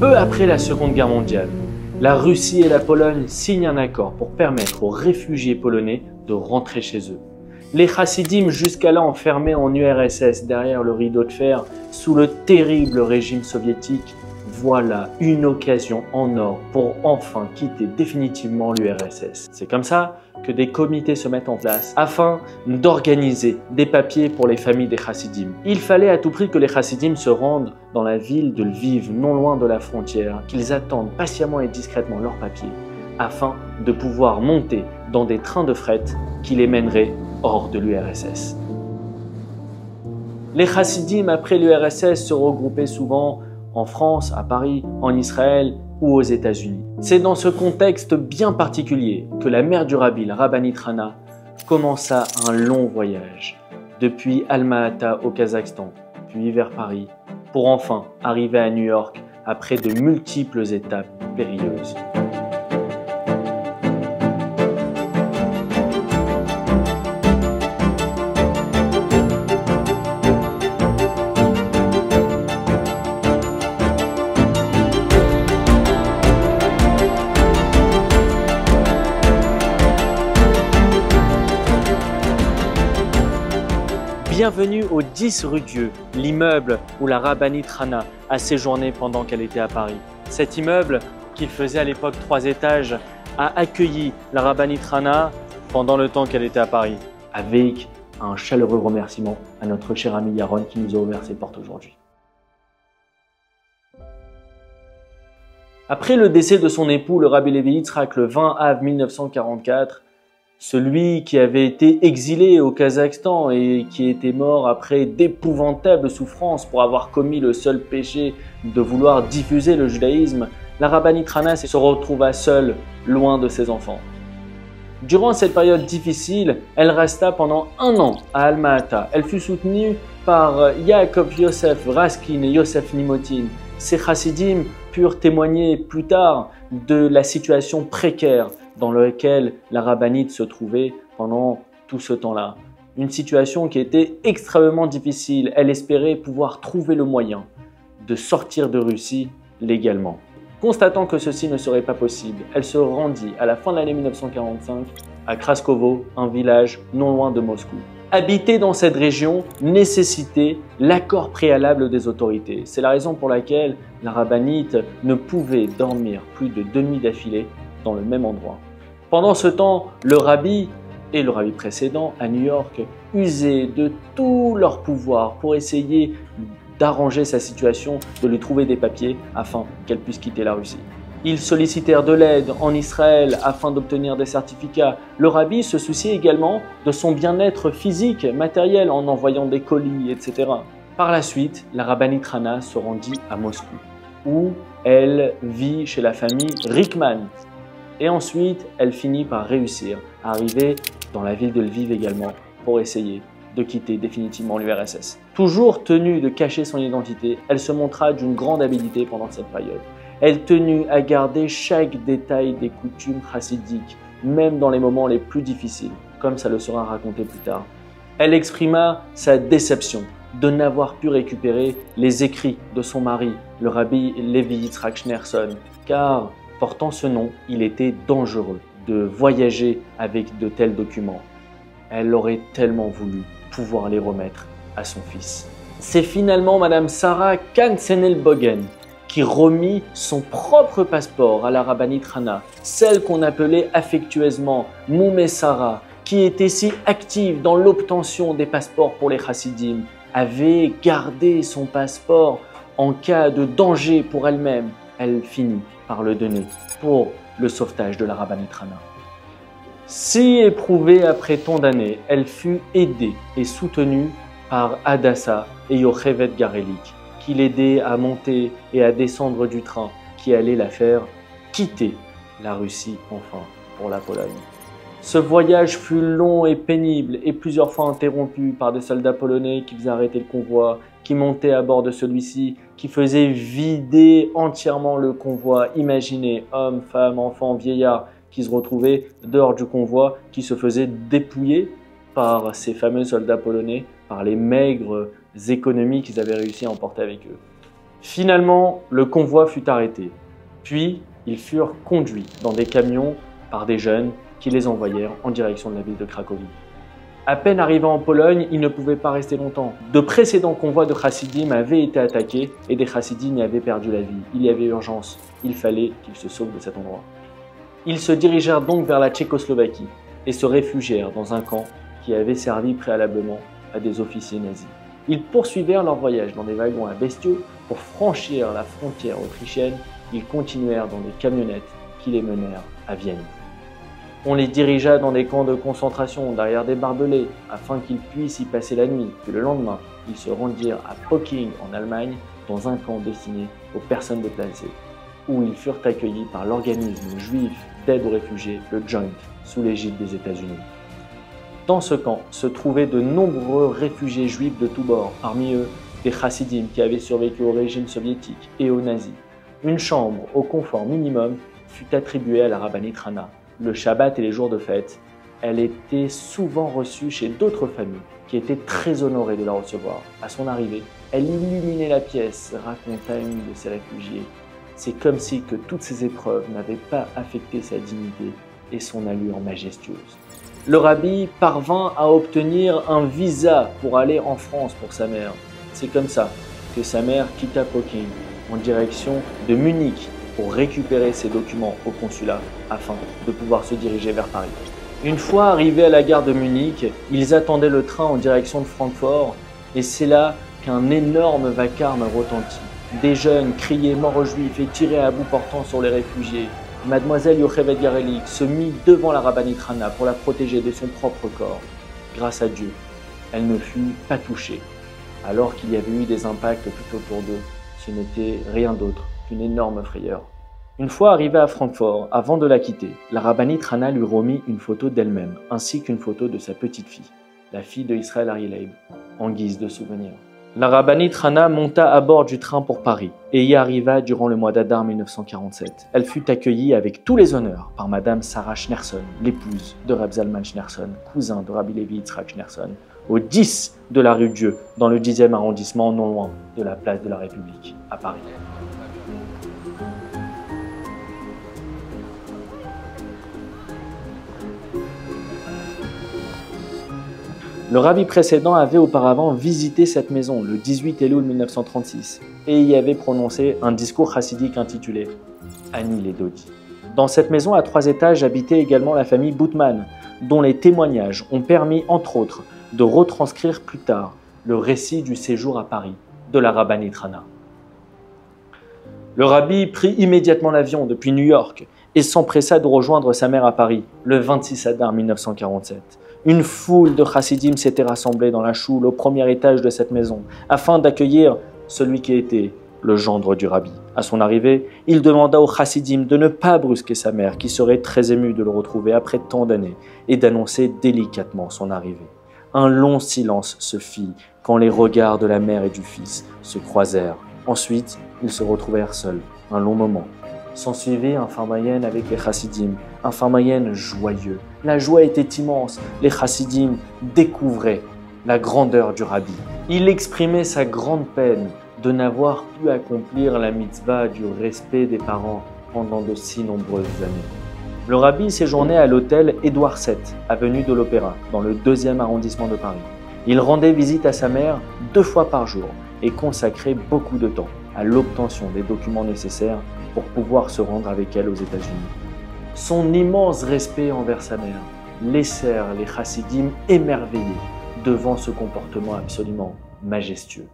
Peu après la Seconde Guerre mondiale, la Russie et la Pologne signent un accord pour permettre aux réfugiés polonais de rentrer chez eux. Les chassidim, jusqu'à-là enfermés en URSS derrière le rideau de fer sous le terrible régime soviétique, voient là une occasion en or pour enfin quitter définitivement l'URSS. C'est comme ça que des comités se mettent en place afin d'organiser des papiers pour les familles des chassidim. Il fallait à tout prix que les chassidim se rendent dans la ville de Lviv, non loin de la frontière, qu'ils attendent patiemment et discrètement leurs papiers afin de pouvoir monter dans des trains de fret qui les mèneraient hors de l'URSS. Les chassidim après l'URSS se regroupaient souvent en France, à Paris, en Israël ou aux États-Unis. C'est dans ce contexte bien particulier que la mère du rabbi, la rabbinite Hana, commença un long voyage depuis Alma-Ata au Kazakhstan, puis vers Paris, pour enfin arriver à New York après de multiples étapes périlleuses. Bienvenue au 10 rue Dieu, l'immeuble où la rabbinite Hana a séjourné pendant qu'elle était à Paris. Cet immeuble, qui faisait à l'époque 3 étages, a accueilli la rabbinite Hana pendant le temps qu'elle était à Paris, avec un chaleureux remerciement à notre cher ami Yaron qui nous a ouvert ses portes aujourd'hui. Après le décès de son époux, le rabbi Levi Yitzhak, le 20 avril 1944, celui qui avait été exilé au Kazakhstan et qui était mort après d'épouvantables souffrances pour avoir commis le seul péché de vouloir diffuser le judaïsme, la rabbinite Hana se retrouva seule, loin de ses enfants. Durant cette période difficile, elle resta pendant 1 an à Alma-Ata. Elle fut soutenue par Yaakov Yosef Raskin et Yosef Nimotin. Ces chassidim purent témoigner plus tard de la situation précaire dans laquelle la rabbinite se trouvait pendant tout ce temps-là. Une situation qui était extrêmement difficile. Elle espérait pouvoir trouver le moyen de sortir de Russie légalement. Constatant que ceci ne serait pas possible, elle se rendit à la fin de l'année 1945 à Kraskovo, un village non loin de Moscou. Habiter dans cette région nécessitait l'accord préalable des autorités. C'est la raison pour laquelle la rabbinite ne pouvait dormir plus de 2 nuits d'affilée dans le même endroit. Pendant ce temps, le rabbi et le rabbi précédent à New York usaient de tout leur pouvoir pour essayer d'arranger sa situation, de lui trouver des papiers afin qu'elle puisse quitter la Russie. Ils sollicitèrent de l'aide en Israël afin d'obtenir des certificats. Le rabbi se souciait également de son bien-être physique, matériel, en envoyant des colis, etc. Par la suite, la rabbinite Hana se rendit à Moscou, où elle vit chez la famille Rickman. Et ensuite, elle finit par réussir à arriver dans la ville de Lviv également pour essayer de quitter définitivement l'URSS. Toujours tenue de cacher son identité, elle se montra d'une grande habileté pendant cette période. Elle tenut à garder chaque détail des coutumes chassidiques, même dans les moments les plus difficiles, comme ça le sera raconté plus tard. Elle exprima sa déception de n'avoir pu récupérer les écrits de son mari, le rabbi Levi Yitzhak Schneerson, car portant ce nom, il était dangereux de voyager avec de tels documents. Elle aurait tellement voulu pouvoir les remettre à son fils. C'est finalement Madame Sarah Katzenelbogen qui remit son propre passeport à la rabbinite Hana, celle qu'on appelait affectueusement Moumé Sarah, qui était si active dans l'obtention des passeports pour les chassidim, avait gardé son passeport en cas de danger pour elle-même. Elle finit par le donner pour le sauvetage de la rabbinite Hana. Si éprouvée après tant d'années, elle fut aidée et soutenue par Hadassah et Yochevet Garelik, qui l'aidaient à monter et à descendre du train qui allait la faire quitter la Russie enfin pour la Pologne. Ce voyage fut long et pénible et plusieurs fois interrompu par des soldats polonais qui faisaient arrêter le convoi, qui montaient à bord de celui-ci, qui faisaient vider entièrement le convoi. Imaginez, hommes, femmes, enfants, vieillards qui se retrouvaient dehors du convoi, qui se faisaient dépouiller par ces fameux soldats polonais, par les maigres économies qu'ils avaient réussi à emporter avec eux. Finalement, le convoi fut arrêté. Puis, ils furent conduits dans des camions par des jeunes qui les envoyèrent en direction de la ville de Cracovie. À peine arrivant en Pologne, ils ne pouvaient pas rester longtemps. De précédents convois de chassidim avaient été attaqués et des chassidim y avaient perdu la vie. Il y avait urgence. Il fallait qu'ils se sauvent de cet endroit. Ils se dirigèrent donc vers la Tchécoslovaquie et se réfugièrent dans un camp qui avait servi préalablement à des officiers nazis. Ils poursuivèrent leur voyage dans des wagons à bestiaux pour franchir la frontière autrichienne. Ils continuèrent dans des camionnettes qui les menèrent à Vienne. On les dirigea dans des camps de concentration derrière des barbelés afin qu'ils puissent y passer la nuit. Puis le lendemain, ils se rendirent à Pocking en Allemagne dans un camp destiné aux personnes déplacées, où ils furent accueillis par l'organisme juif d'aide aux réfugiés, le Joint, sous l'égide des États-Unis. Dans ce camp se trouvaient de nombreux réfugiés juifs de tous bords, parmi eux des chassidim qui avaient survécu au régime soviétique et aux nazis. Une chambre au confort minimum fut attribuée à la rabbinite Hana. Le Shabbat et les jours de fête, elle était souvent reçue chez d'autres familles qui étaient très honorées de la recevoir. À son arrivée, elle illuminait la pièce, raconta une de ses réfugiés. C'est comme si que toutes ces épreuves n'avaient pas affecté sa dignité et son allure majestueuse. Le rabbi parvint à obtenir un visa pour aller en France pour sa mère. C'est comme ça que sa mère quitta Pocking en direction de Munich pour récupérer ses documents au consulat afin de pouvoir se diriger vers Paris. Une fois arrivés à la gare de Munich, ils attendaient le train en direction de Francfort et c'est là qu'un énorme vacarme retentit. Des jeunes criaient mort aux Juifs et tiraient à bout portant sur les réfugiés. Mademoiselle Yocheved Yarelik se mit devant la rabbinite Hana pour la protéger de son propre corps. Grâce à Dieu, elle ne fut pas touchée. Alors qu'il y avait eu des impacts tout autour d'eux, ce n'était rien d'autre qu'une énorme frayeur. Une fois arrivée à Francfort, avant de la quitter, la rabbinite Hana lui remit une photo d'elle-même, ainsi qu'une photo de sa petite fille, la fille de Israël Arileib, en guise de souvenir. La rabbinite Hana monta à bord du train pour Paris et y arriva durant le mois d'Adar 1947. Elle fut accueillie avec tous les honneurs par Madame Sarah Schneerson, l'épouse de Reb Zalman Schneerson, cousin de Rabbi Levi Yitzhak Schneerson, au 10 de la rue Dieu, dans le 10e arrondissement, non loin de la place de la République, à Paris. Le rabbi précédent avait auparavant visité cette maison le 18 Elul 1936 et y avait prononcé un discours chassidique intitulé « Ani les Dodi ». Dans cette maison à 3 étages habitait également la famille Boutman, dont les témoignages ont permis entre autres de retranscrire plus tard le récit du séjour à Paris de la rabbinite Hana. Le rabbi prit immédiatement l'avion depuis New York et s'empressa de rejoindre sa mère à Paris le 26 Adar 1947. Une foule de chassidim s'était rassemblée dans la choule au premier étage de cette maison afin d'accueillir celui qui était le gendre du rabbi. À son arrivée, il demanda aux chassidim de ne pas brusquer sa mère qui serait très émue de le retrouver après tant d'années et d'annoncer délicatement son arrivée. Un long silence se fit quand les regards de la mère et du fils se croisèrent. Ensuite, ils se retrouvèrent seuls, un long moment. S'ensuivit un farmayen avec les chassidim, un farmayen joyeux. La joie était immense, les chassidim découvraient la grandeur du rabbi. Il exprimait sa grande peine de n'avoir pu accomplir la mitzvah du respect des parents pendant de si nombreuses années. Le rabbi séjournait à l'hôtel Édouard VII, avenue de l'Opéra, dans le 2e arrondissement de Paris. Il rendait visite à sa mère 2 fois par jour et consacrait beaucoup de temps à l'obtention des documents nécessaires pour pouvoir se rendre avec elle aux États-Unis. Son immense respect envers sa mère laissèrent les chassidim émerveillés devant ce comportement absolument majestueux.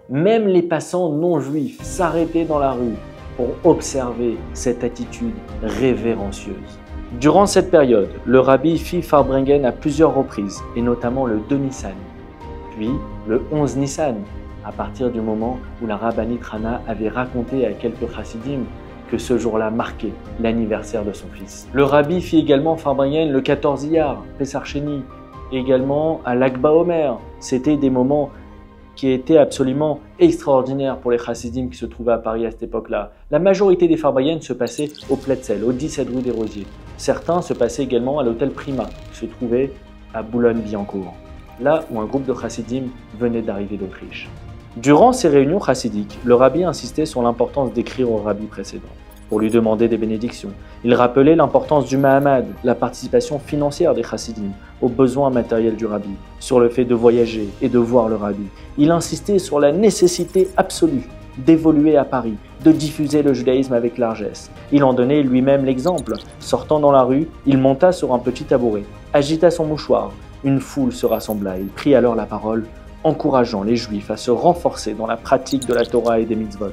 Même les passants non juifs s'arrêtaient dans la rue pour observer cette attitude révérencieuse. Durant cette période, le rabbi fit Farbrengen à plusieurs reprises, et notamment le 2 Nissan, puis le 11 Nissan, à partir du moment où la rabbinite Hana avait raconté à quelques chassidim que ce jour-là marquait l'anniversaire de son fils. Le rabbi fit également Farbrengen le 14 Iyar, Pessar Sheni, et également à l'Ag BaOmer. C'était des moments qui étaient absolument extraordinaires pour les chassidim qui se trouvaient à Paris à cette époque-là. La majorité des Farbrengen se passaient au Pletzel, au 17 rue des Rosiers. Certains se passaient également à l'hôtel Prima, qui se trouvait à Boulogne-Billancourt, là où un groupe de chassidim venait d'arriver d'Autriche. Durant ces réunions chassidiques, le rabbi insistait sur l'importance d'écrire au rabbi précédent pour lui demander des bénédictions. Il rappelait l'importance du Mahamad, la participation financière des chassidim, aux besoins matériels du rabbi, sur le fait de voyager et de voir le rabbi. Il insistait sur la nécessité absolue d'évoluer à Paris, de diffuser le judaïsme avec largesse. Il en donnait lui-même l'exemple. Sortant dans la rue, il monta sur un petit tabouret, agita son mouchoir. Une foule se rassembla. Il prit alors la parole, encourageant les Juifs à se renforcer dans la pratique de la Torah et des mitzvot.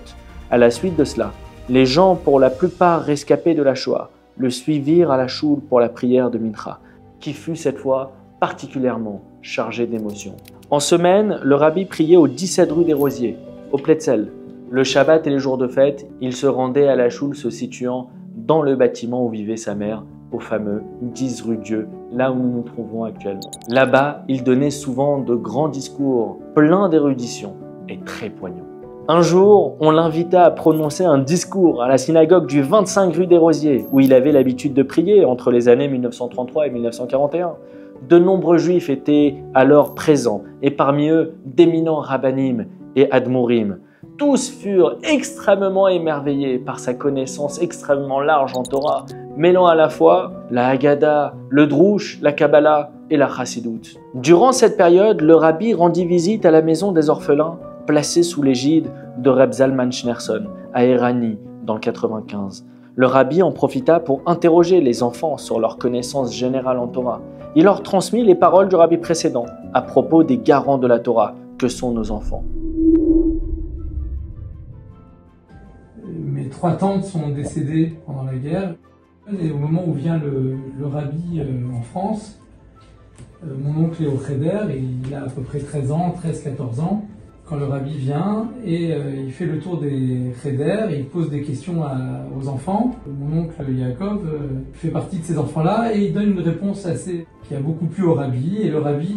À la suite de cela, les gens, pour la plupart rescapés de la Shoah, le suivirent à la choule pour la prière de Mincha, qui fut cette fois particulièrement chargée d'émotion. En semaine, le rabbi priait au 17 rue des Rosiers, au Pletzel. Le Shabbat et les jours de fête, il se rendait à la choule se situant dans le bâtiment où vivait sa mère, au fameux 10 rue Dieu, là où nous nous trouvons actuellement. Là-bas, il donnait souvent de grands discours, pleins d'érudition et très poignants. Un jour, on l'invita à prononcer un discours à la synagogue du 25 rue des Rosiers, où il avait l'habitude de prier entre les années 1933 et 1941. De nombreux juifs étaient alors présents, et parmi eux, d'éminents rabbanim et admourim. Tous furent extrêmement émerveillés par sa connaissance extrêmement large en Torah, mêlant à la fois la Haggadah, le Drouch, la Kabbalah et la Chassidoute. Durant cette période, le rabbi rendit visite à la maison des orphelins, placée sous l'égide de Reb Zalman Schneerson, à Erani, dans le 95. Le rabbi en profita pour interroger les enfants sur leur connaissance générale en Torah. Il leur transmit les paroles du rabbi précédent à propos des garants de la Torah, que sont nos enfants. Mes 3 tantes sont décédées pendant la guerre. Et au moment où vient le rabbi en France, mon oncle est au Cheder, et il a à peu près 13 ans, 13-14 ans, quand le rabbi vient et il fait le tour des Cheder et il pose des questions aux enfants. Mon oncle Yaakov fait partie de ces enfants-là et il donne une réponse qui a beaucoup plu au rabbi, et le rabbi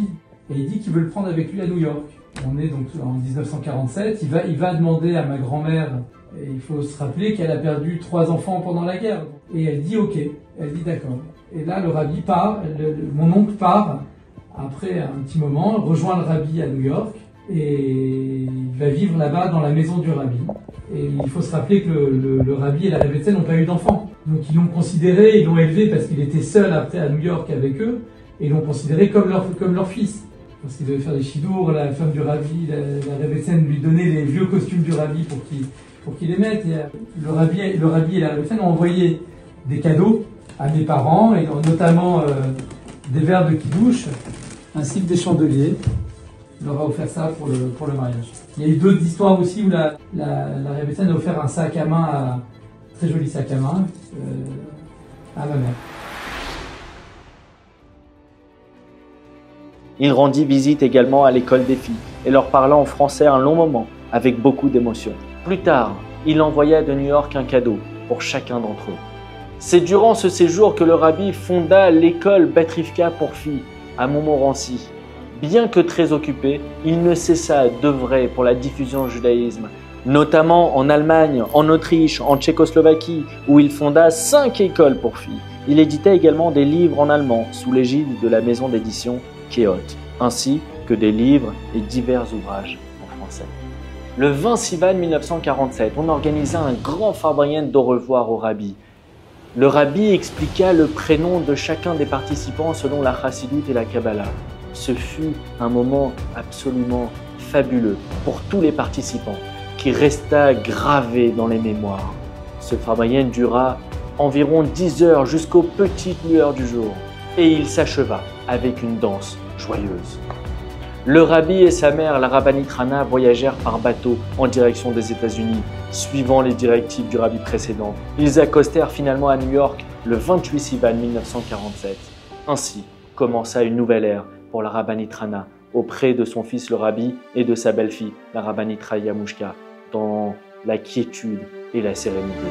il dit qu'il veut le prendre avec lui à New York. On est donc en 1947, il va demander à ma grand-mère. Et il faut se rappeler qu'elle a perdu 3 enfants pendant la guerre. Et elle dit ok, elle dit d'accord. Et là, le rabbi part, mon oncle part, après un petit moment, rejoint le rabbi à New York, et il va vivre là-bas dans la maison du rabbi. Et il faut se rappeler que le rabbi et la Rebbetzin n'ont pas eu d'enfants. Donc ils l'ont considéré, ils l'ont élevé parce qu'il était seul après à New York avec eux, et ils l'ont considéré comme leur fils. Parce qu'il devait faire des chidours, la femme du rabbi, la Rebbetzin lui donnait les vieux costumes du rabbi pour qu'il les mette. Et le rabbi et la Rebbetzin ont envoyé des cadeaux à mes parents, et notamment des verres de kidouche, ainsi que des chandeliers. Il leur a offert ça pour le mariage. Il y a eu d'autres histoires aussi où la Rebbetzin a offert un sac à main, un très joli sac à main, à ma mère. Il rendit visite également à l'école des filles et leur parla en français un long moment, avec beaucoup d'émotion. Plus tard, il envoya de New York un cadeau pour chacun d'entre eux. C'est durant ce séjour que le rabbi fonda l'école Bet Rivka pour filles à Montmorency. Bien que très occupé, il ne cessa d'œuvrer pour la diffusion du judaïsme, notamment en Allemagne, en Autriche, en Tchécoslovaquie, où il fonda 5 écoles pour filles. Il éditait également des livres en allemand sous l'égide de la maison d'édition Keot, ainsi que des livres et divers ouvrages en français. Le 20 Sivan 1947, on organisa un grand farbrien d'au revoir au rabbi. Le rabbi expliqua le prénom de chacun des participants selon la Chassidoute et la Kabbalah. Ce fut un moment absolument fabuleux pour tous les participants, qui resta gravé dans les mémoires. Ce farbrien dura environ 10 heures jusqu'aux petites lueurs du jour, et il s'acheva avec une danse joyeuse. Le rabbi et sa mère, la rabbinite Rana, voyagèrent par bateau en direction des États-Unis, suivant les directives du rabbi précédent. Ils accostèrent finalement à New York le 28 Sivan 1947. Ainsi commença une nouvelle ère pour la rabbinite Rana, auprès de son fils le rabbi et de sa belle-fille, la rabbinite Raya Mushka, dans la quiétude et la sérénité.